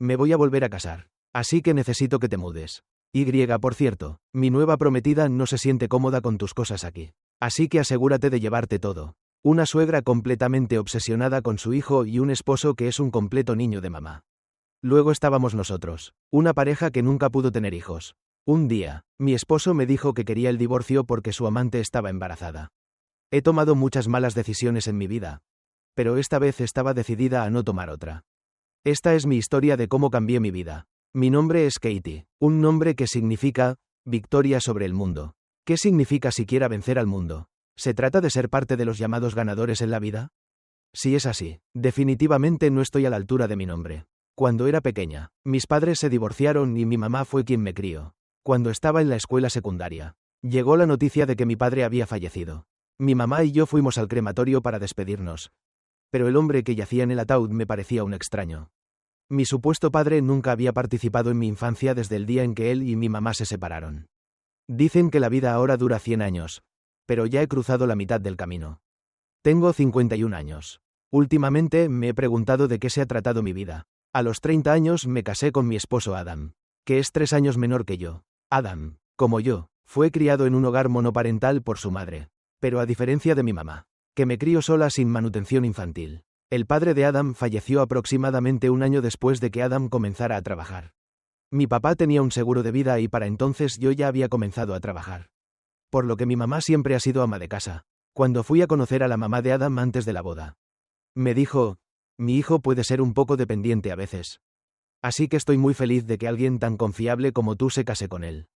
Me voy a volver a casar. Así que necesito que te mudes. Por cierto, mi nueva prometida no se siente cómoda con tus cosas aquí. Así que asegúrate de llevarte todo. Una suegra completamente obsesionada con su hijo y un esposo que es un completo niño de mamá. Luego estábamos nosotros, una pareja que nunca pudo tener hijos. Un día, mi esposo me dijo que quería el divorcio porque su amante estaba embarazada. He tomado muchas malas decisiones en mi vida, pero esta vez estaba decidida a no tomar otra. Esta es mi historia de cómo cambié mi vida. Mi nombre es Katie, un nombre que significa victoria sobre el mundo. ¿Qué significa siquiera vencer al mundo? ¿Se trata de ser parte de los llamados ganadores en la vida? Si es así, definitivamente no estoy a la altura de mi nombre. Cuando era pequeña, mis padres se divorciaron y mi mamá fue quien me crió. Cuando estaba en la escuela secundaria, llegó la noticia de que mi padre había fallecido. Mi mamá y yo fuimos al crematorio para despedirnos. Pero el hombre que yacía en el ataúd me parecía un extraño. Mi supuesto padre nunca había participado en mi infancia desde el día en que él y mi mamá se separaron. Dicen que la vida ahora dura 100 años, pero ya he cruzado la mitad del camino. Tengo 51 años. Últimamente me he preguntado de qué se ha tratado mi vida. A los 30 años me casé con mi esposo Adam, que es 3 años menor que yo. Adam, como yo, fue criado en un hogar monoparental por su madre, pero a diferencia de mi mamá, que me crió sola sin manutención infantil. El padre de Adam falleció aproximadamente un año después de que Adam comenzara a trabajar. Mi papá tenía un seguro de vida y para entonces yo ya había comenzado a trabajar. Por lo que mi mamá siempre ha sido ama de casa. Cuando fui a conocer a la mamá de Adam antes de la boda, me dijo, mi hijo puede ser un poco dependiente a veces. Así que estoy muy feliz de que alguien tan confiable como tú se case con él.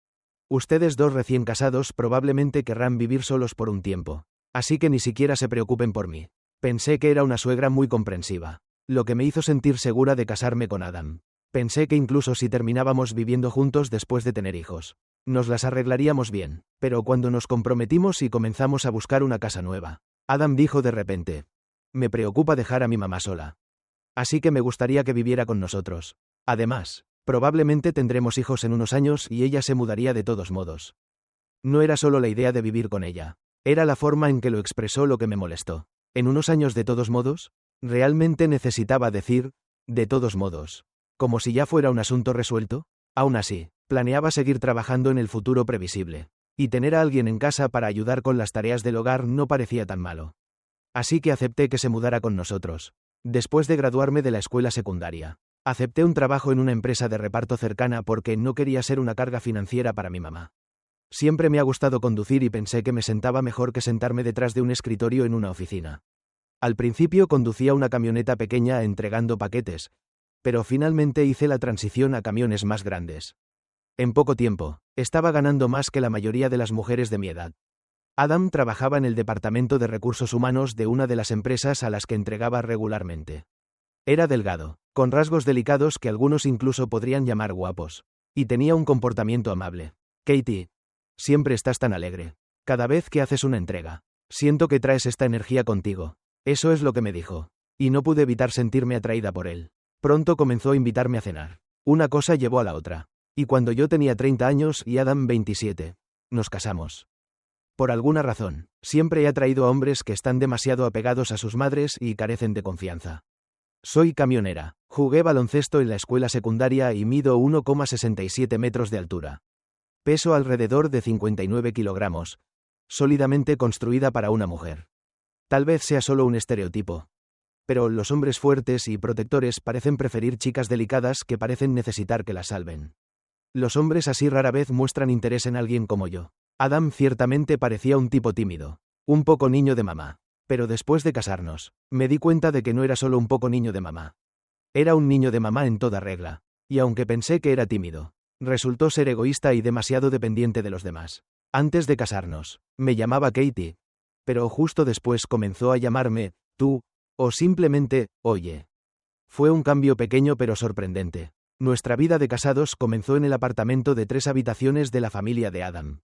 Ustedes dos recién casados probablemente querrán vivir solos por un tiempo. Así que ni siquiera se preocupen por mí. Pensé que era una suegra muy comprensiva, lo que me hizo sentir segura de casarme con Adam. Pensé que incluso si terminábamos viviendo juntos después de tener hijos, nos las arreglaríamos bien, pero cuando nos comprometimos y comenzamos a buscar una casa nueva, Adam dijo de repente, me preocupa dejar a mi mamá sola. Así que me gustaría que viviera con nosotros. Además, probablemente tendremos hijos en unos años y ella se mudaría de todos modos. No era solo la idea de vivir con ella, era la forma en que lo expresó lo que me molestó. ¿En unos años de todos modos? ¿Realmente necesitaba decir, de todos modos? ¿Como si ya fuera un asunto resuelto? Aún así, planeaba seguir trabajando en el futuro previsible. Y tener a alguien en casa para ayudar con las tareas del hogar no parecía tan malo. Así que acepté que se mudara con nosotros. Después de graduarme de la escuela secundaria, acepté un trabajo en una empresa de reparto cercana porque no quería ser una carga financiera para mi mamá. Siempre me ha gustado conducir y pensé que me sentaba mejor que sentarme detrás de un escritorio en una oficina. Al principio conducía una camioneta pequeña entregando paquetes, pero finalmente hice la transición a camiones más grandes. En poco tiempo, estaba ganando más que la mayoría de las mujeres de mi edad. Adam trabajaba en el departamento de recursos humanos de una de las empresas a las que entregaba regularmente. Era delgado, con rasgos delicados que algunos incluso podrían llamar guapos, y tenía un comportamiento amable. Katie, siempre estás tan alegre. Cada vez que haces una entrega, siento que traes esta energía contigo. Eso es lo que me dijo, y no pude evitar sentirme atraída por él. Pronto comenzó a invitarme a cenar. Una cosa llevó a la otra. Y cuando yo tenía 30 años y Adam 27, nos casamos. Por alguna razón, siempre he atraído a hombres que están demasiado apegados a sus madres y carecen de confianza. Soy camionera, jugué baloncesto en la escuela secundaria y mido 1,67 metros de altura. Peso alrededor de 59 kilogramos, sólidamente construida para una mujer. Tal vez sea solo un estereotipo. Pero los hombres fuertes y protectores parecen preferir chicas delicadas que parecen necesitar que las salven. Los hombres así rara vez muestran interés en alguien como yo. Adam ciertamente parecía un tipo tímido, un poco niño de mamá. Pero después de casarnos, me di cuenta de que no era solo un poco niño de mamá. Era un niño de mamá en toda regla. Y aunque pensé que era tímido, resultó ser egoísta y demasiado dependiente de los demás. Antes de casarnos, me llamaba Katie. Pero justo después comenzó a llamarme, tú, o simplemente, oye. Fue un cambio pequeño pero sorprendente. Nuestra vida de casados comenzó en el apartamento de 3 habitaciones de la familia de Adam.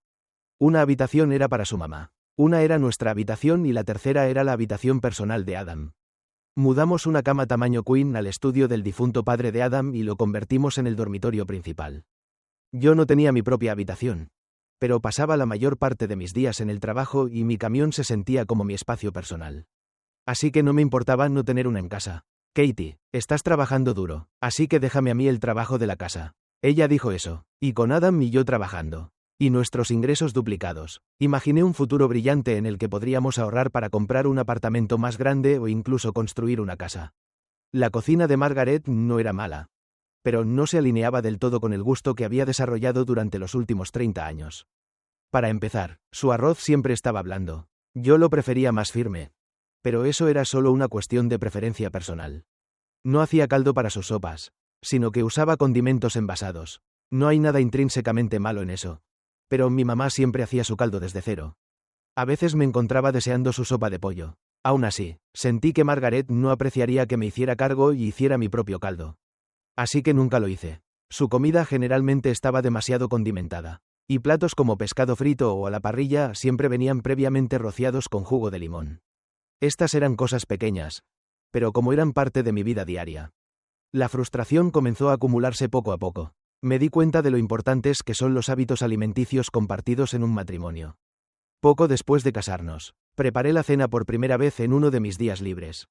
Una habitación era para su mamá. Una era nuestra habitación y la tercera era la habitación personal de Adam. Mudamos una cama tamaño queen al estudio del difunto padre de Adam y lo convertimos en el dormitorio principal. Yo no tenía mi propia habitación, pero pasaba la mayor parte de mis días en el trabajo y mi camión se sentía como mi espacio personal. Así que no me importaba no tener una en casa. Katie, estás trabajando duro, así que déjame a mí el trabajo de la casa. Ella dijo eso, y con Adam y yo trabajando. Y nuestros ingresos duplicados. Imaginé un futuro brillante en el que podríamos ahorrar para comprar un apartamento más grande o incluso construir una casa. La cocina de Margaret no era mala, pero no se alineaba del todo con el gusto que había desarrollado durante los últimos 30 años. Para empezar, su arroz siempre estaba blando. Yo lo prefería más firme. Pero eso era solo una cuestión de preferencia personal. No hacía caldo para sus sopas, sino que usaba condimentos envasados. No hay nada intrínsecamente malo en eso. Pero mi mamá siempre hacía su caldo desde cero. A veces me encontraba deseando su sopa de pollo. Aún así, sentí que Margaret no apreciaría que me hiciera cargo y hiciera mi propio caldo. Así que nunca lo hice. Su comida generalmente estaba demasiado condimentada. Y platos como pescado frito o a la parrilla siempre venían previamente rociados con jugo de limón. Estas eran cosas pequeñas, pero como eran parte de mi vida diaria. La frustración comenzó a acumularse poco a poco. Me di cuenta de lo importantes que son los hábitos alimenticios compartidos en un matrimonio. Poco después de casarnos, preparé la cena por primera vez en uno de mis días libres.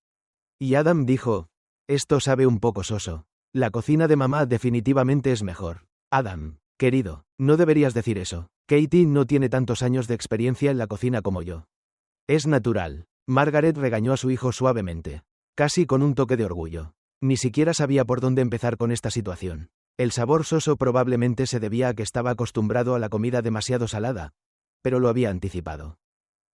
Y Adam dijo, esto sabe un poco soso. La cocina de mamá definitivamente es mejor. Adam, querido, no deberías decir eso. Katie no tiene tantos años de experiencia en la cocina como yo. Es natural. Margaret regañó a su hijo suavemente, casi con un toque de orgullo. Ni siquiera sabía por dónde empezar con esta situación. El sabor soso probablemente se debía a que estaba acostumbrado a la comida demasiado salada, pero lo había anticipado.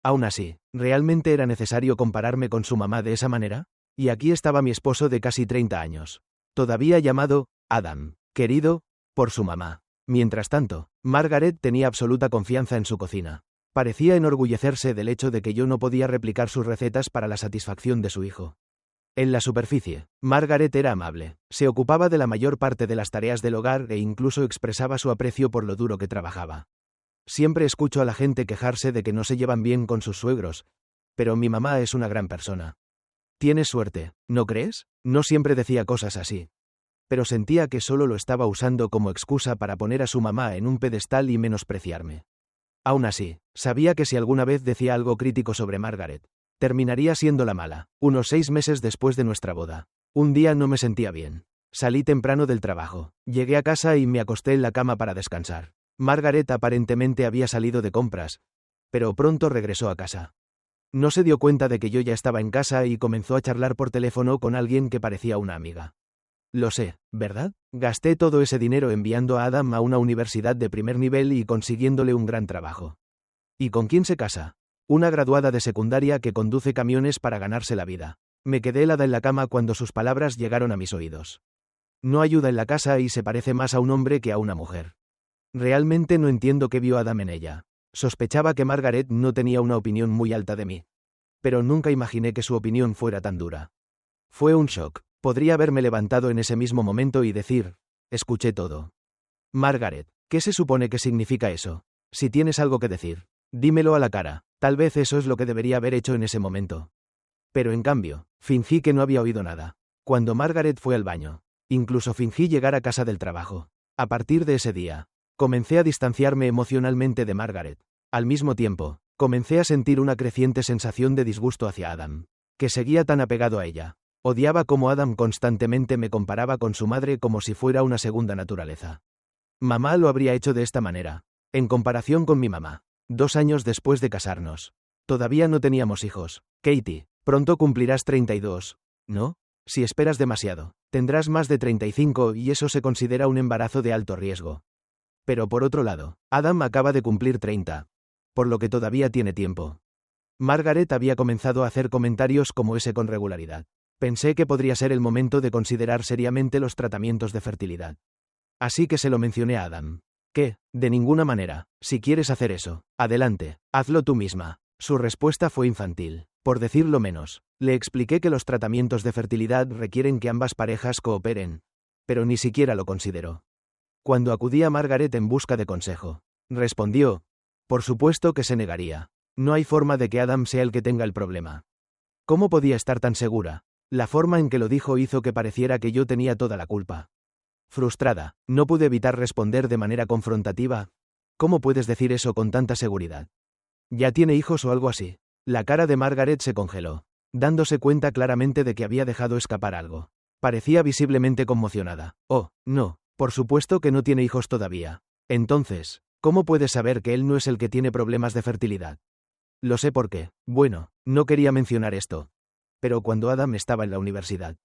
Aún así, ¿realmente era necesario compararme con su mamá de esa manera? Y aquí estaba mi esposo de casi 30 años, todavía llamado Adam, querido, por su mamá. Mientras tanto, Margaret tenía absoluta confianza en su cocina. Parecía enorgullecerse del hecho de que yo no podía replicar sus recetas para la satisfacción de su hijo. En la superficie, Margaret era amable, se ocupaba de la mayor parte de las tareas del hogar e incluso expresaba su aprecio por lo duro que trabajaba. Siempre escucho a la gente quejarse de que no se llevan bien con sus suegros, pero mi mamá es una gran persona. Tienes suerte, ¿no crees? No siempre decía cosas así. Pero sentía que solo lo estaba usando como excusa para poner a su mamá en un pedestal y menospreciarme. Aún así, sabía que si alguna vez decía algo crítico sobre Margaret, terminaría siendo la mala. Unos 6 meses después de nuestra boda. Un día no me sentía bien. Salí temprano del trabajo. Llegué a casa y me acosté en la cama para descansar. Margaret aparentemente había salido de compras, pero pronto regresó a casa. No se dio cuenta de que yo ya estaba en casa y comenzó a charlar por teléfono con alguien que parecía una amiga. Lo sé, ¿verdad? Gasté todo ese dinero enviando a Adam a una universidad de primer nivel y consiguiéndole un gran trabajo. ¿Y con quién se casa? Una graduada de secundaria que conduce camiones para ganarse la vida. Me quedé helada en la cama cuando sus palabras llegaron a mis oídos. No ayuda en la casa y se parece más a un hombre que a una mujer. Realmente no entiendo qué vio Adam en ella. Sospechaba que Margaret no tenía una opinión muy alta de mí. Pero nunca imaginé que su opinión fuera tan dura. Fue un shock. Podría haberme levantado en ese mismo momento y decir, escuché todo. Margaret, ¿qué se supone que significa eso? Si tienes algo que decir, dímelo a la cara. Tal vez eso es lo que debería haber hecho en ese momento. Pero en cambio, fingí que no había oído nada. Cuando Margaret fue al baño, incluso fingí llegar a casa del trabajo. A partir de ese día, comencé a distanciarme emocionalmente de Margaret. Al mismo tiempo, comencé a sentir una creciente sensación de disgusto hacia Adam, que seguía tan apegado a ella. Odiaba cómo Adam constantemente me comparaba con su madre como si fuera una segunda naturaleza. Mamá lo habría hecho de esta manera. En comparación con mi mamá. 2 años después de casarnos. Todavía no teníamos hijos. Katie, pronto cumplirás 32, ¿no? Si esperas demasiado, tendrás más de 35 y eso se considera un embarazo de alto riesgo. Pero por otro lado, Adam acaba de cumplir 30. Por lo que todavía tiene tiempo. Margaret había comenzado a hacer comentarios como ese con regularidad. Pensé que podría ser el momento de considerar seriamente los tratamientos de fertilidad. Así que se lo mencioné a Adam. ¿Qué? De ninguna manera. Si quieres hacer eso, adelante, hazlo tú misma. Su respuesta fue infantil, por decirlo menos. Le expliqué que los tratamientos de fertilidad requieren que ambas parejas cooperen, pero ni siquiera lo consideró. Cuando acudí a Margaret en busca de consejo, respondió, por supuesto que se negaría. No hay forma de que Adam sea el que tenga el problema. ¿Cómo podía estar tan segura? La forma en que lo dijo hizo que pareciera que yo tenía toda la culpa. Frustrada, no pude evitar responder de manera confrontativa. ¿Cómo puedes decir eso con tanta seguridad? ¿Ya tiene hijos o algo así? La cara de Margaret se congeló. dándose cuenta claramente de que había dejado escapar algo. Parecía visiblemente conmocionada. Oh, no, por supuesto que no tiene hijos todavía. Entonces, ¿cómo puedes saber que él no es el que tiene problemas de fertilidad? Lo sé por qué. Bueno, no quería mencionar esto. Pero cuando Adam estaba en la universidad,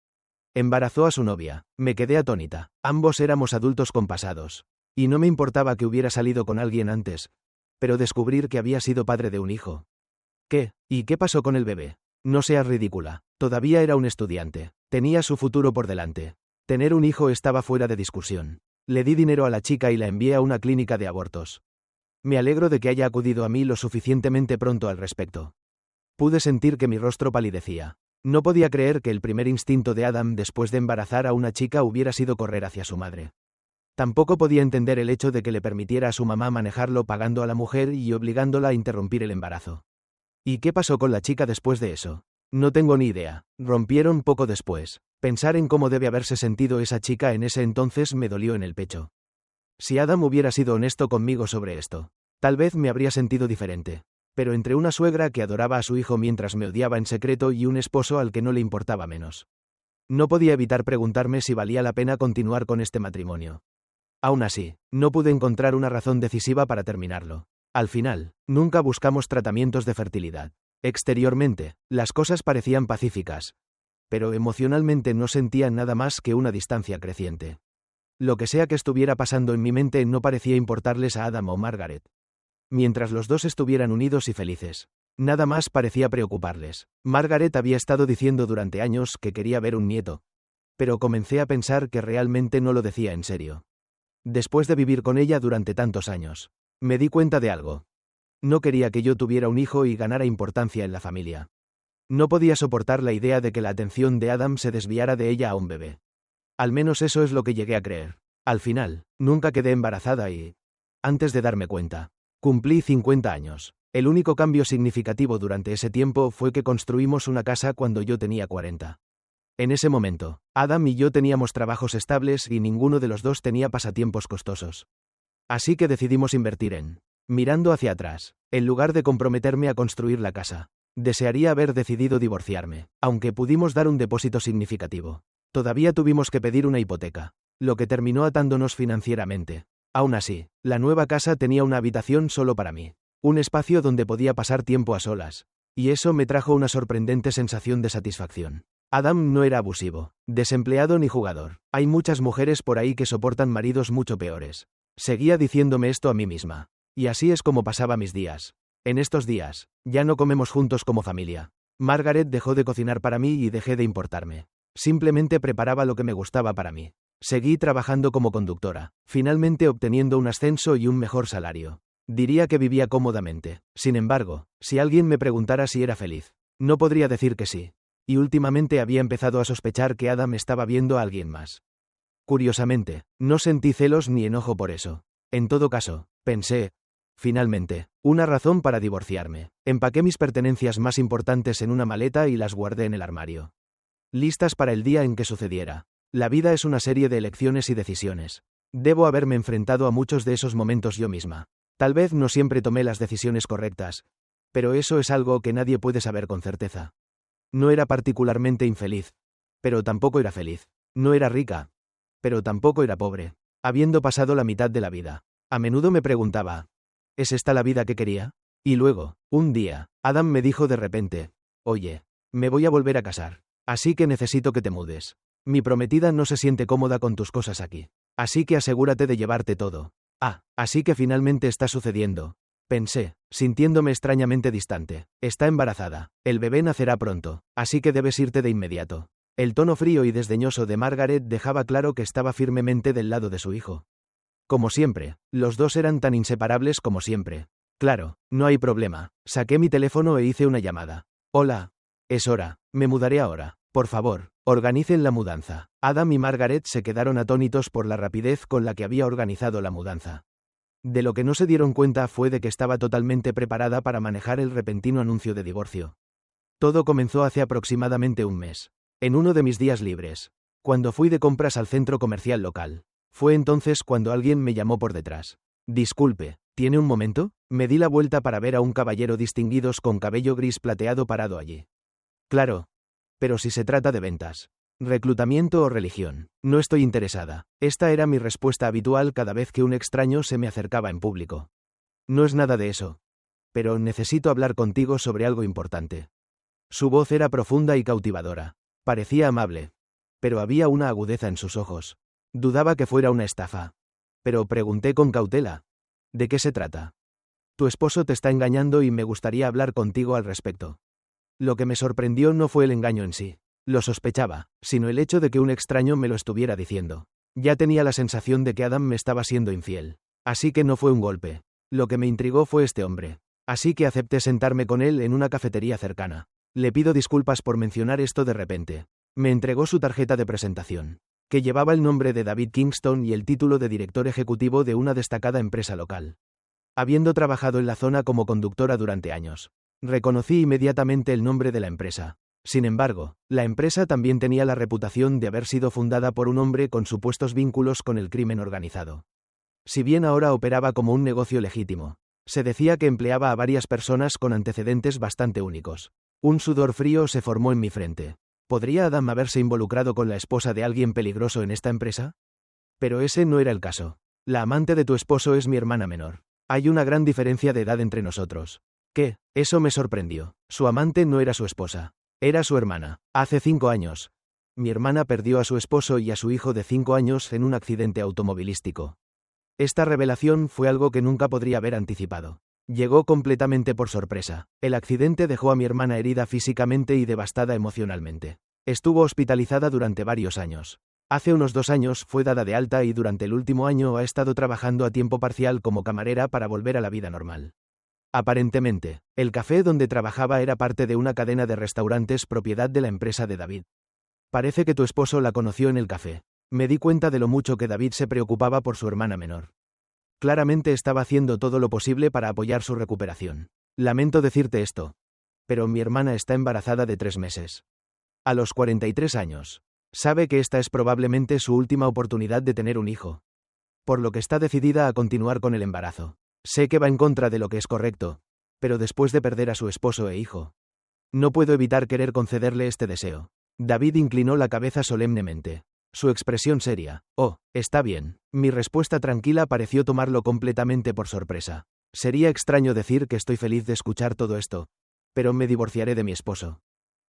embarazó a su novia. Me quedé atónita. Ambos éramos adultos compasados. Y no me importaba que hubiera salido con alguien antes. Pero descubrir que había sido padre de un hijo. ¿Qué? ¿Y qué pasó con el bebé? No seas ridícula. Todavía era un estudiante. Tenía su futuro por delante. Tener un hijo estaba fuera de discusión. Le di dinero a la chica y la envié a una clínica de abortos. Me alegro de que haya acudido a mí lo suficientemente pronto al respecto. Pude sentir que mi rostro palidecía. No podía creer que el primer instinto de Adam después de embarazar a una chica hubiera sido correr hacia su madre. Tampoco podía entender el hecho de que le permitiera a su mamá manejarlo pagando a la mujer y obligándola a interrumpir el embarazo. ¿Y qué pasó con la chica después de eso? No tengo ni idea. Rompieron poco después. Pensar en cómo debe haberse sentido esa chica en ese entonces me dolió en el pecho. Si Adam hubiera sido honesto conmigo sobre esto, tal vez me habría sentido diferente. Pero entre una suegra que adoraba a su hijo mientras me odiaba en secreto y un esposo al que no le importaba menos, no podía evitar preguntarme si valía la pena continuar con este matrimonio. Aún así, no pude encontrar una razón decisiva para terminarlo. Al final, nunca buscamos tratamientos de fertilidad. Exteriormente, las cosas parecían pacíficas, pero emocionalmente no sentía nada más que una distancia creciente. Lo que sea que estuviera pasando en mi mente no parecía importarles a Adam o Margaret. Mientras los dos estuvieran unidos y felices, nada más parecía preocuparles. Margaret había estado diciendo durante años que quería ver un nieto, pero comencé a pensar que realmente no lo decía en serio. Después de vivir con ella durante tantos años, me di cuenta de algo. No quería que yo tuviera un hijo y ganara importancia en la familia. No podía soportar la idea de que la atención de Adam se desviara de ella a un bebé. Al menos eso es lo que llegué a creer. Al final, nunca quedé embarazada y... Antes de darme cuenta, cumplí 50 años. El único cambio significativo durante ese tiempo fue que construimos una casa cuando yo tenía 40. En ese momento, Adam y yo teníamos trabajos estables y ninguno de los dos tenía pasatiempos costosos. Así que decidimos invertir en... Mirando hacia atrás, en lugar de comprometerme a construir la casa, desearía haber decidido divorciarme, aunque pudimos dar un depósito significativo. Todavía tuvimos que pedir una hipoteca, lo que terminó atándonos financieramente. Aún así, la nueva casa tenía una habitación solo para mí, un espacio donde podía pasar tiempo a solas, y eso me trajo una sorprendente sensación de satisfacción. Adam no era abusivo, desempleado ni jugador. Hay muchas mujeres por ahí que soportan maridos mucho peores. Seguía diciéndome esto a mí misma. Y así es como pasaba mis días. En estos días, ya no comemos juntos como familia. Margaret dejó de cocinar para mí y dejé de importarme. Simplemente preparaba lo que me gustaba para mí. Seguí trabajando como conductora, finalmente obteniendo un ascenso y un mejor salario. Diría que vivía cómodamente. Sin embargo, si alguien me preguntara si era feliz, no podría decir que sí. Y últimamente había empezado a sospechar que Adam estaba viendo a alguien más. Curiosamente, no sentí celos ni enojo por eso. En todo caso, pensé, finalmente, una razón para divorciarme. Empaqué mis pertenencias más importantes en una maleta y las guardé en el armario. Listas para el día en que sucediera. La vida es una serie de elecciones y decisiones. Debo haberme enfrentado a muchos de esos momentos yo misma. Tal vez no siempre tomé las decisiones correctas, pero eso es algo que nadie puede saber con certeza. No era particularmente infeliz, pero tampoco era feliz. No era rica, pero tampoco era pobre. Habiendo pasado la mitad de la vida, a menudo me preguntaba, ¿es esta la vida que quería? Y luego, un día, Adam me dijo de repente, oye, me voy a volver a casar, así que necesito que te mudes. Mi prometida no se siente cómoda con tus cosas aquí, así que asegúrate de llevarte todo. Ah, así que finalmente está sucediendo. Pensé, sintiéndome extrañamente distante. Está embarazada. El bebé nacerá pronto, así que debes irte de inmediato. El tono frío y desdeñoso de Margaret dejaba claro que estaba firmemente del lado de su hijo. Como siempre, los dos eran tan inseparables como siempre. Claro, no hay problema. Saqué mi teléfono e hice una llamada. Hola. Es hora. Me mudaré ahora. Por favor, organicen la mudanza. Adam y Margaret se quedaron atónitos por la rapidez con la que había organizado la mudanza. De lo que no se dieron cuenta fue de que estaba totalmente preparada para manejar el repentino anuncio de divorcio. Todo comenzó hace aproximadamente un mes. En uno de mis días libres, cuando fui de compras al centro comercial local. Fue entonces cuando alguien me llamó por detrás. Disculpe, ¿tiene un momento? Me di la vuelta para ver a un caballero distinguido con cabello gris plateado parado allí. Claro. Pero si se trata de ventas, reclutamiento o religión, no estoy interesada. Esta era mi respuesta habitual cada vez que un extraño se me acercaba en público. No es nada de eso. Pero necesito hablar contigo sobre algo importante. Su voz era profunda y cautivadora. Parecía amable. Pero había una agudeza en sus ojos. Dudaba que fuera una estafa. Pero pregunté con cautela. ¿De qué se trata? Tu esposo te está engañando y me gustaría hablar contigo al respecto. Lo que me sorprendió no fue el engaño en sí. Lo sospechaba, sino el hecho de que un extraño me lo estuviera diciendo. Ya tenía la sensación de que Adam me estaba siendo infiel. Así que no fue un golpe. Lo que me intrigó fue este hombre. Así que acepté sentarme con él en una cafetería cercana. Le pido disculpas por mencionar esto de repente. Me entregó su tarjeta de presentación, que llevaba el nombre de David Kingston y el título de director ejecutivo de una destacada empresa local. Habiendo trabajado en la zona como conductora durante años, reconocí inmediatamente el nombre de la empresa. Sin embargo, la empresa también tenía la reputación de haber sido fundada por un hombre con supuestos vínculos con el crimen organizado. Si bien ahora operaba como un negocio legítimo, se decía que empleaba a varias personas con antecedentes bastante únicos. Un sudor frío se formó en mi frente. ¿Podría Adam haberse involucrado con la esposa de alguien peligroso en esta empresa? Pero ese no era el caso. La amante de tu esposo es mi hermana menor. Hay una gran diferencia de edad entre nosotros. ¿Qué? Eso me sorprendió. Su amante no era su esposa. Era su hermana. Hace 5 años. Mi hermana perdió a su esposo y a su hijo de 5 años en un accidente automovilístico. Esta revelación fue algo que nunca podría haber anticipado. Llegó completamente por sorpresa. El accidente dejó a mi hermana herida físicamente y devastada emocionalmente. Estuvo hospitalizada durante varios años. Hace unos 2 años fue dada de alta y durante el último año ha estado trabajando a tiempo parcial como camarera para volver a la vida normal. Aparentemente, el café donde trabajaba era parte de una cadena de restaurantes propiedad de la empresa de David. Parece que tu esposo la conoció en el café. Me di cuenta de lo mucho que David se preocupaba por su hermana menor. Claramente estaba haciendo todo lo posible para apoyar su recuperación. Lamento decirte esto, pero mi hermana está embarazada de 3 meses. A los 43 años. Sabe que esta es probablemente su última oportunidad de tener un hijo. Por lo que está decidida a continuar con el embarazo. Sé que va en contra de lo que es correcto, pero después de perder a su esposo e hijo, no puedo evitar querer concederle este deseo. David inclinó la cabeza solemnemente. Su expresión seria. Oh, está bien. Mi respuesta tranquila pareció tomarlo completamente por sorpresa. Sería extraño decir que estoy feliz de escuchar todo esto, pero me divorciaré de mi esposo.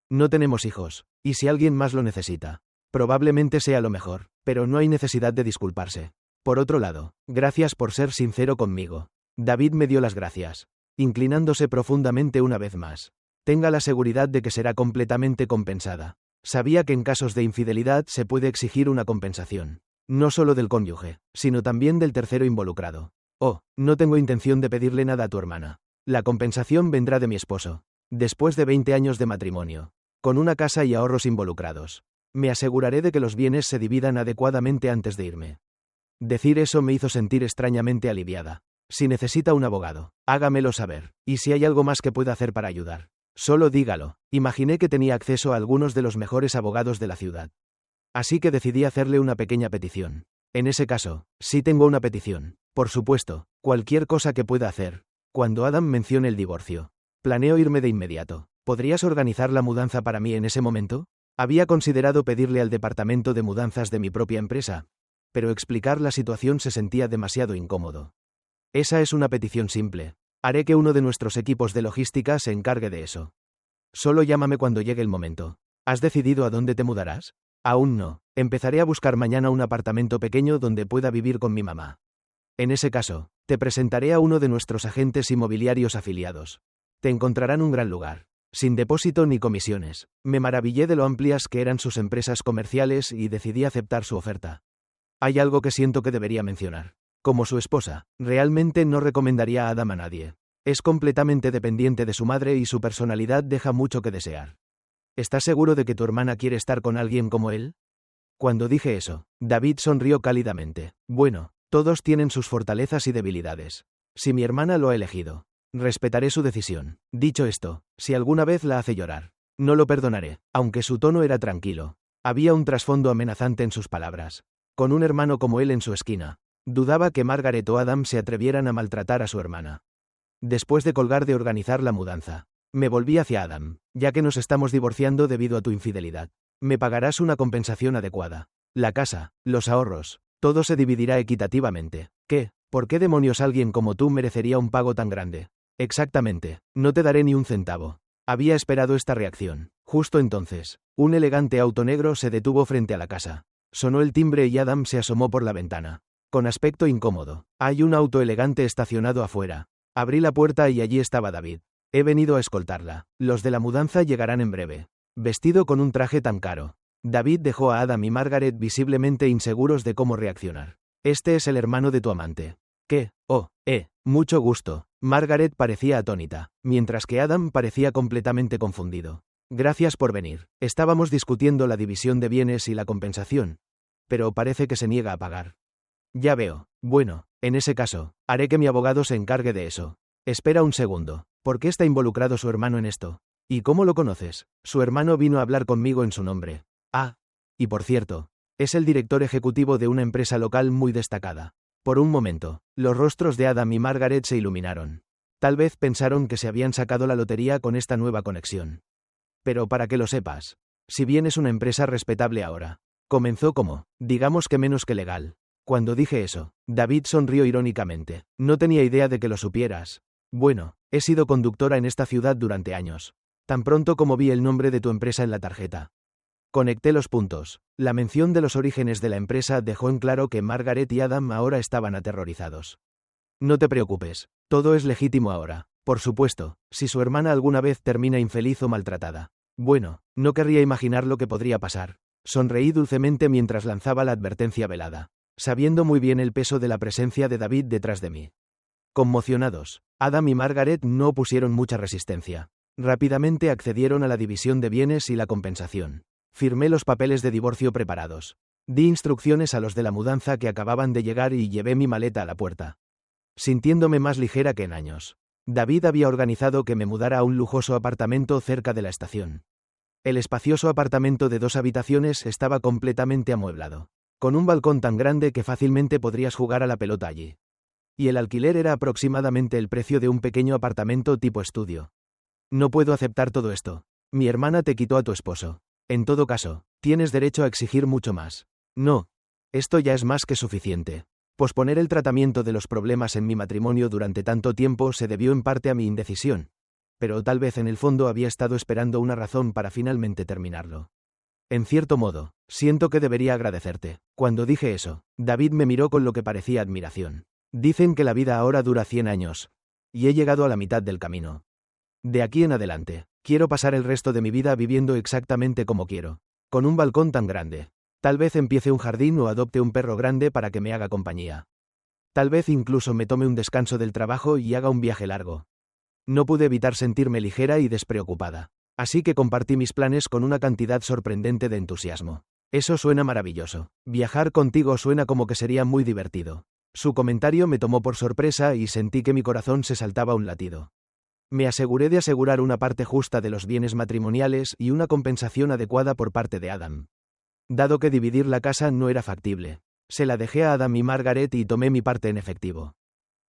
No tenemos hijos, y si alguien más lo necesita, probablemente sea lo mejor, pero no hay necesidad de disculparse. Por otro lado, gracias por ser sincero conmigo. David me dio las gracias, inclinándose profundamente una vez más. Tenga la seguridad de que será completamente compensada. Sabía que en casos de infidelidad se puede exigir una compensación, no solo del cónyuge, sino también del tercero involucrado. Oh, no tengo intención de pedirle nada a tu hermana. La compensación vendrá de mi esposo, después de 20 años de matrimonio, con una casa y ahorros involucrados. Me aseguraré de que los bienes se dividan adecuadamente antes de irme. Decir eso me hizo sentir extrañamente aliviada. Si necesita un abogado, hágamelo saber, y si hay algo más que pueda hacer para ayudar, solo dígalo. Imaginé que tenía acceso a algunos de los mejores abogados de la ciudad. Así que decidí hacerle una pequeña petición. En ese caso, sí tengo una petición. Por supuesto, cualquier cosa que pueda hacer. Cuando Adam mencione el divorcio, planeo irme de inmediato. ¿Podrías organizar la mudanza para mí en ese momento? Había considerado pedirle al departamento de mudanzas de mi propia empresa, pero explicar la situación se sentía demasiado incómodo. Esa es una petición simple. Haré que uno de nuestros equipos de logística se encargue de eso. Solo llámame cuando llegue el momento. ¿Has decidido a dónde te mudarás? Aún no. Empezaré a buscar mañana un apartamento pequeño donde pueda vivir con mi mamá. En ese caso, te presentaré a uno de nuestros agentes inmobiliarios afiliados. Te encontrarán un gran lugar, sin depósito ni comisiones. Me maravillé de lo amplias que eran sus empresas comerciales y decidí aceptar su oferta. Hay algo que siento que debería mencionar. Como su esposa, realmente no recomendaría a Adam a nadie. Es completamente dependiente de su madre y su personalidad deja mucho que desear. ¿Estás seguro de que tu hermana quiere estar con alguien como él? Cuando dije eso, David sonrió cálidamente. Bueno, todos tienen sus fortalezas y debilidades. Si mi hermana lo ha elegido, respetaré su decisión. Dicho esto, si alguna vez la hace llorar, no lo perdonaré. Aunque su tono era tranquilo, había un trasfondo amenazante en sus palabras. Con un hermano como él en su esquina, dudaba que Margaret o Adam se atrevieran a maltratar a su hermana. Después de colgar de organizar la mudanza, Me volví hacia Adam. Ya que nos estamos divorciando debido a tu infidelidad, me pagarás una compensación adecuada. La casa, los ahorros, todo se dividirá equitativamente. ¿Qué? ¿Por qué demonios alguien como tú merecería un pago tan grande? Exactamente, no te daré ni un centavo. Había esperado esta reacción. Justo entonces, un elegante auto negro se detuvo frente a la casa. Sonó el timbre y Adam se asomó por la ventana. Con aspecto incómodo. Hay un auto elegante estacionado afuera. Abrí la puerta y allí estaba David. He venido a escoltarla. Los de la mudanza llegarán en breve. Vestido con un traje tan caro. David dejó a Adam y Margaret visiblemente inseguros de cómo reaccionar. Este es el hermano de tu amante. ¿Qué? Oh, mucho gusto. Margaret parecía atónita, mientras que Adam parecía completamente confundido. Gracias por venir. Estábamos discutiendo la división de bienes y la compensación. Pero parece que se niega a pagar. Ya veo. Bueno, en ese caso, haré que mi abogado se encargue de eso. Espera un segundo. ¿Por qué está involucrado su hermano en esto? ¿Y cómo lo conoces? Su hermano vino a hablar conmigo en su nombre. Ah. Y por cierto, es el director ejecutivo de una empresa local muy destacada. Por un momento, los rostros de Adam y Margaret se iluminaron. Tal vez pensaron que se habían sacado la lotería con esta nueva conexión. Pero para que lo sepas, si bien es una empresa respetable ahora, comenzó como, digamos que menos que legal. Cuando dije eso, David sonrió irónicamente. No tenía idea de que lo supieras. Bueno, he sido conductora en esta ciudad durante años. Tan pronto como vi el nombre de tu empresa en la tarjeta. Conecté los puntos. La mención de los orígenes de la empresa dejó en claro que Margaret y Adam ahora estaban aterrorizados. No te preocupes, todo es legítimo ahora. Por supuesto, si su hermana alguna vez termina infeliz o maltratada. Bueno, no querría imaginar lo que podría pasar. Sonreí dulcemente mientras lanzaba la advertencia velada, sabiendo muy bien el peso de la presencia de David detrás de mí. Conmocionados, Adam y Margaret no opusieron mucha resistencia. Rápidamente accedieron a la división de bienes y la compensación. Firmé los papeles de divorcio preparados. Di instrucciones a los de la mudanza que acababan de llegar y llevé mi maleta a la puerta. Sintiéndome más ligera que en años. David había organizado que me mudara a un lujoso apartamento cerca de la estación. El espacioso apartamento de 2 habitaciones estaba completamente amueblado, con un balcón tan grande que fácilmente podrías jugar a la pelota allí. Y el alquiler era aproximadamente el precio de un pequeño apartamento tipo estudio. No puedo aceptar todo esto. Mi hermana te quitó a tu esposo. En todo caso, tienes derecho a exigir mucho más. No. Esto ya es más que suficiente. Posponer el tratamiento de los problemas en mi matrimonio durante tanto tiempo se debió en parte a mi indecisión. Pero tal vez en el fondo había estado esperando una razón para finalmente terminarlo. En cierto modo, siento que debería agradecerte. Cuando dije eso, David me miró con lo que parecía admiración. Dicen que la vida ahora dura 100 años. Y he llegado a la mitad del camino. De aquí en adelante, quiero pasar el resto de mi vida viviendo exactamente como quiero. Con un balcón tan grande. Tal vez empiece un jardín o adopte un perro grande para que me haga compañía. Tal vez incluso me tome un descanso del trabajo y haga un viaje largo. No pude evitar sentirme ligera y despreocupada. Así que compartí mis planes con una cantidad sorprendente de entusiasmo. Eso suena maravilloso. Viajar contigo suena como que sería muy divertido. Su comentario me tomó por sorpresa y sentí que mi corazón se saltaba un latido. Me aseguré de asegurar una parte justa de los bienes matrimoniales y una compensación adecuada por parte de Adam. Dado que dividir la casa no era factible, se la dejé a Adam y Margaret y tomé mi parte en efectivo.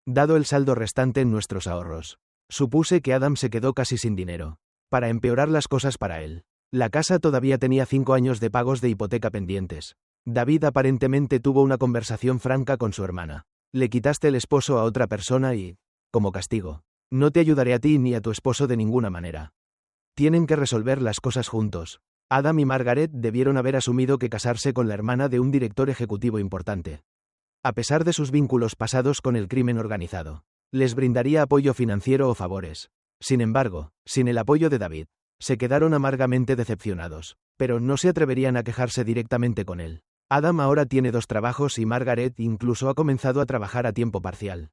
Dado el saldo restante en nuestros ahorros, supuse que Adam se quedó casi sin dinero. Para empeorar las cosas para él, la casa todavía tenía 5 años de pagos de hipoteca pendientes. David aparentemente tuvo una conversación franca con su hermana. Le quitaste el esposo a otra persona y, como castigo, no te ayudaré a ti ni a tu esposo de ninguna manera. Tienen que resolver las cosas juntos. Adam y Margaret debieron haber asumido que casarse con la hermana de un director ejecutivo importante, a pesar de sus vínculos pasados con el crimen organizado, les brindaría apoyo financiero o favores. Sin embargo, sin el apoyo de David, se quedaron amargamente decepcionados, pero no se atreverían a quejarse directamente con él. Adam ahora tiene 2 trabajos y Margaret incluso ha comenzado a trabajar a tiempo parcial.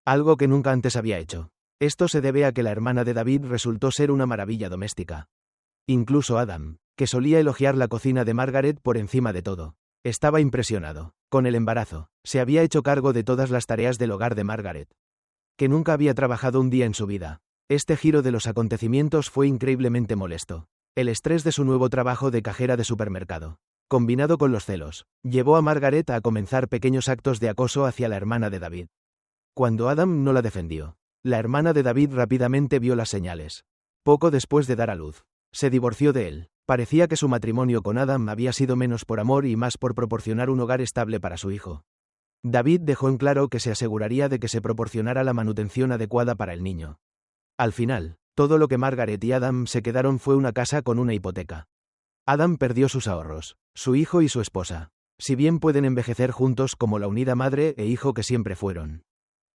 Algo que nunca antes había hecho. Esto se debe a que la hermana de David resultó ser una maravilla doméstica. Incluso Adam, que solía elogiar la cocina de Margaret por encima de todo, estaba impresionado. Con el embarazo, se había hecho cargo de todas las tareas del hogar de Margaret, que nunca había trabajado un día en su vida. Este giro de los acontecimientos fue increíblemente molesto. El estrés de su nuevo trabajo de cajera de supermercado, combinado con los celos, llevó a Margaret a comenzar pequeños actos de acoso hacia la hermana de David. Cuando Adam no la defendió, la hermana de David rápidamente vio las señales. poco después de dar a luz. Se divorció de él. Parecía que su matrimonio con Adam había sido menos por amor y más por proporcionar un hogar estable para su hijo. David dejó en claro que se aseguraría de que se proporcionara la manutención adecuada para el niño. Al final, todo lo que Margaret y Adam se quedaron fue una casa con una hipoteca. Adam perdió sus ahorros, su hijo y su esposa. Si bien pueden envejecer juntos como la unida madre e hijo que siempre fueron.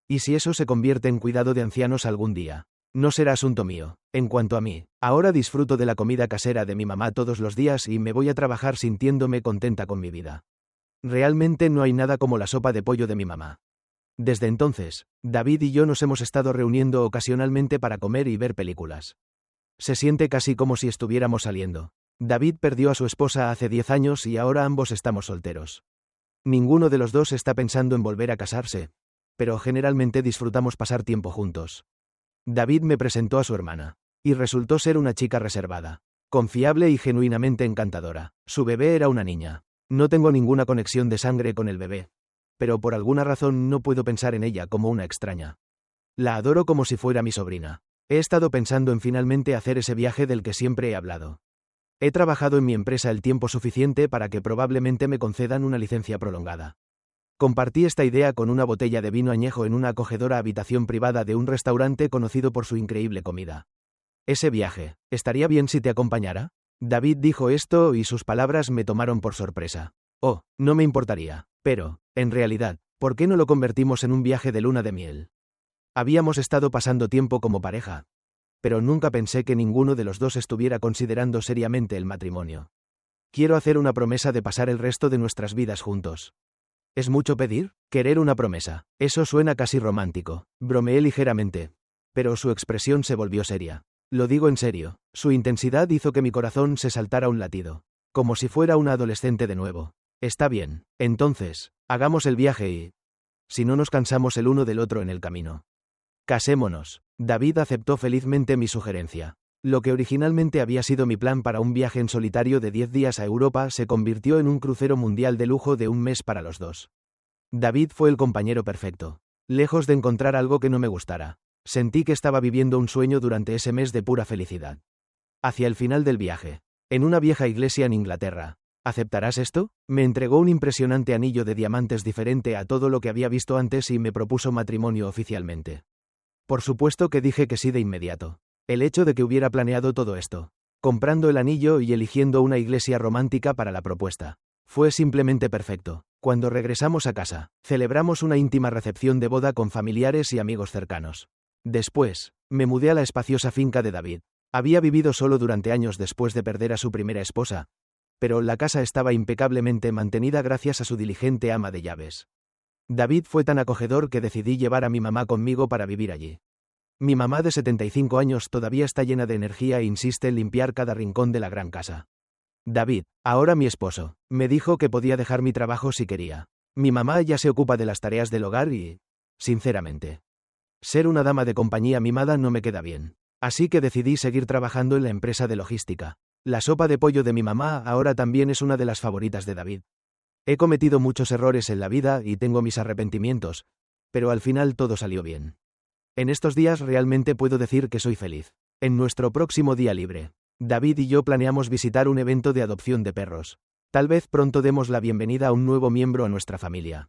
¿Y si eso se convierte en cuidado de ancianos algún día? No será asunto mío. En cuanto a mí, ahora disfruto de la comida casera de mi mamá todos los días y me voy a trabajar sintiéndome contenta con mi vida. Realmente no hay nada como la sopa de pollo de mi mamá. Desde entonces, David y yo nos hemos estado reuniendo ocasionalmente para comer y ver películas. Se siente casi como si estuviéramos saliendo. David perdió a su esposa hace 10 años y ahora ambos estamos solteros. Ninguno de los dos está pensando en volver a casarse, pero generalmente disfrutamos pasar tiempo juntos. David me presentó a su hermana, y resultó ser una chica reservada, confiable y genuinamente encantadora. Su bebé era una niña. No tengo ninguna conexión de sangre con el bebé, pero por alguna razón no puedo pensar en ella como una extraña. La adoro como si fuera mi sobrina. He estado pensando en finalmente hacer ese viaje del que siempre he hablado. He trabajado en mi empresa el tiempo suficiente para que probablemente me concedan una licencia prolongada. Compartí esta idea con una botella de vino añejo en una acogedora habitación privada de un restaurante conocido por su increíble comida. Ese viaje, ¿estaría bien si te acompañara? David dijo esto y sus palabras me tomaron por sorpresa. Oh, no me importaría. Pero, en realidad, ¿por qué no lo convertimos en un viaje de luna de miel? Habíamos estado pasando tiempo como pareja, pero nunca pensé que ninguno de los dos estuviera considerando seriamente el matrimonio. Quiero hacer una promesa de pasar el resto de nuestras vidas juntos. ¿Es mucho pedir? Querer una promesa. Eso suena casi romántico. Bromeé ligeramente. Pero su expresión se volvió seria. Lo digo en serio. Su intensidad hizo que mi corazón se saltara un latido. Como si fuera una adolescente de nuevo. Está bien. Entonces, hagamos el viaje y... si no nos cansamos el uno del otro en el camino. Casémonos. David aceptó felizmente mi sugerencia. Lo que originalmente había sido mi plan para un viaje en solitario de 10 días a Europa se convirtió en un crucero mundial de lujo de un mes para los dos. David fue el compañero perfecto. Lejos de encontrar algo que no me gustara. Sentí que estaba viviendo un sueño durante ese mes de pura felicidad. Hacia el final del viaje, en una vieja iglesia en Inglaterra. ¿Aceptarás esto? Me entregó un impresionante anillo de diamantes diferente a todo lo que había visto antes y me propuso matrimonio oficialmente. Por supuesto que dije que sí de inmediato. El hecho de que hubiera planeado todo esto, comprando el anillo y eligiendo una iglesia romántica para la propuesta, fue simplemente perfecto. Cuando regresamos a casa, celebramos una íntima recepción de boda con familiares y amigos cercanos. Después, me mudé a la espaciosa finca de David. Había vivido solo durante años después de perder a su primera esposa, pero la casa estaba impecablemente mantenida gracias a su diligente ama de llaves. David fue tan acogedor que decidí llevar a mi mamá conmigo para vivir allí. Mi mamá de 75 años todavía está llena de energía e insiste en limpiar cada rincón de la gran casa. David, ahora mi esposo, me dijo que podía dejar mi trabajo si quería. Mi mamá ya se ocupa de las tareas del hogar y, sinceramente, ser una dama de compañía mimada no me queda bien. Así que decidí seguir trabajando en la empresa de logística. La sopa de pollo de mi mamá ahora también es una de las favoritas de David. He cometido muchos errores en la vida y tengo mis arrepentimientos, pero al final todo salió bien. En estos días realmente puedo decir que soy feliz. En nuestro próximo día libre, David y yo planeamos visitar un evento de adopción de perros. Tal vez pronto demos la bienvenida a un nuevo miembro a nuestra familia.